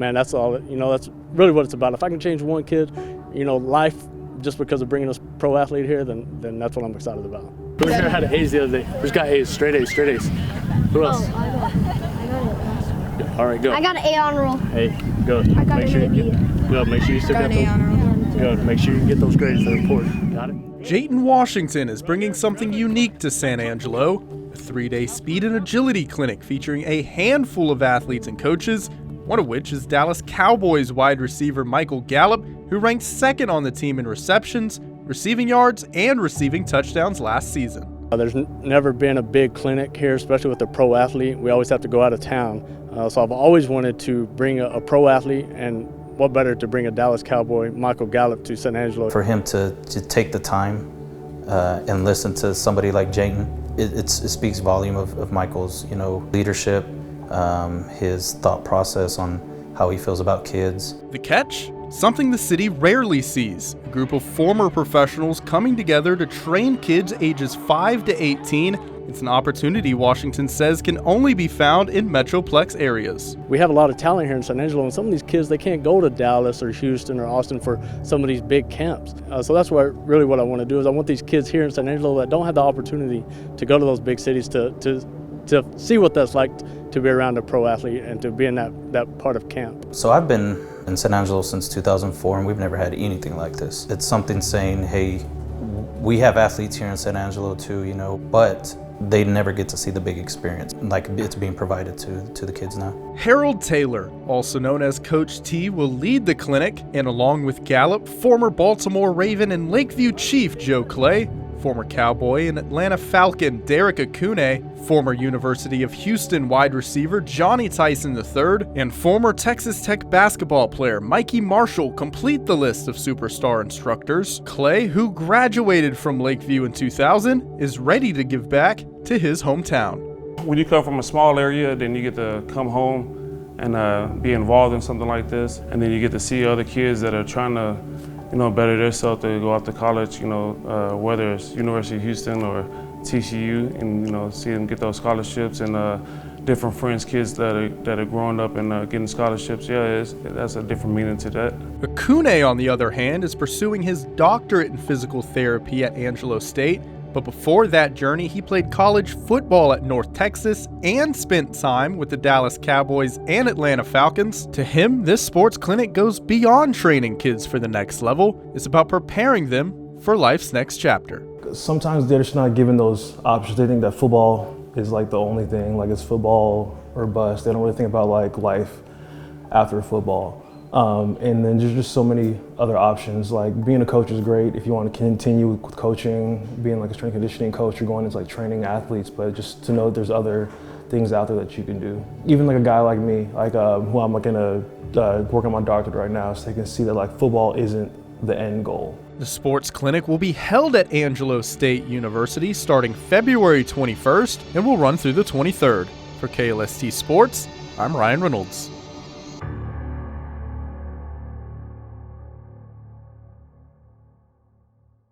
man, that's all, that's really what it's about. If I can change one kid, life just because of bringing this pro athlete here, then that's what I'm excited about. Who here had an A's the other day? Who's got A's? Straight A's, straight A's. Who else? I got it. All right, go. I got an A honor roll. Hey, go. I got Make sure an you A. go. Make sure you still Got get an A honor roll. those. Go. Make sure you get those grades. They're important. Got it. Jayton Washington is bringing something unique to San Angelo, a 3-day speed and agility clinic featuring a handful of athletes and coaches, one of which is Dallas Cowboys wide receiver Michael Gallup, who ranked second on the team in receptions, receiving yards, and receiving touchdowns last season. There's never been a big clinic here, especially with a pro athlete. We always have to go out of town. So I've always wanted to bring a pro athlete, and what better to bring a Dallas Cowboy, Michael Gallup, to San Angelo. For him to take the time and listen to somebody like Jayton, it speaks volume of Michael's leadership, his thought process on how he feels about kids. The catch? Something the city rarely sees. A group of former professionals coming together to train kids ages 5 to 18. It's an opportunity Washington says can only be found in Metroplex areas. We have a lot of talent here in San Angelo, and some of these kids, they can't go to Dallas or Houston or Austin for some of these big camps. So that's what I want to do is I want these kids here in San Angelo that don't have the opportunity to go to those big cities to see what that's like to be around a pro athlete and to be in that part of camp. So I've been in San Angelo since 2004, and we've never had anything like this. It's something saying, hey, we have athletes here in San Angelo too, but they never get to see the big experience like it's being provided to the kids now. Harold Taylor, also known as Coach T, will lead the clinic, and along with Gallup, former Baltimore Raven and Lakeview Chief Joe Clay, former Cowboy and Atlanta Falcon Derek Akune, former University of Houston wide receiver Johnny Tyson III, and former Texas Tech basketball player Mikey Marshall complete the list of superstar instructors. Clay, who graduated from Lakeview in 2000, is ready to give back to his hometown. When you come from a small area, then you get to come home and be involved in something like this, and then you get to see other kids that are trying to better themselves to go off to college, whether it's University of Houston or TCU, and see them get those scholarships and different friends, kids that are growing up and getting scholarships. Yeah, that's a different meaning to that. Akune, on the other hand, is pursuing his doctorate in physical therapy at Angelo State. But before that journey, he played college football at North Texas and spent time with the Dallas Cowboys and Atlanta Falcons. To him, this sports clinic goes beyond training kids for the next level. It's about preparing them for life's next chapter. Sometimes they're just not given those options. They think that football is like the only thing, like it's football or bust. They don't really think about like life after football. And then there's just so many other options. Like being a coach is great if you want to continue with coaching, being like a strength conditioning coach, you're going into like training athletes, but just to know that there's other things out there that you can do. Even like a guy like me, like who I'm like gonna work on my doctorate right now, so they can see that like football isn't the end goal. The sports clinic will be held at Angelo State University starting February 21st and will run through the 23rd. For KLST Sports, I'm Ryan Reynolds.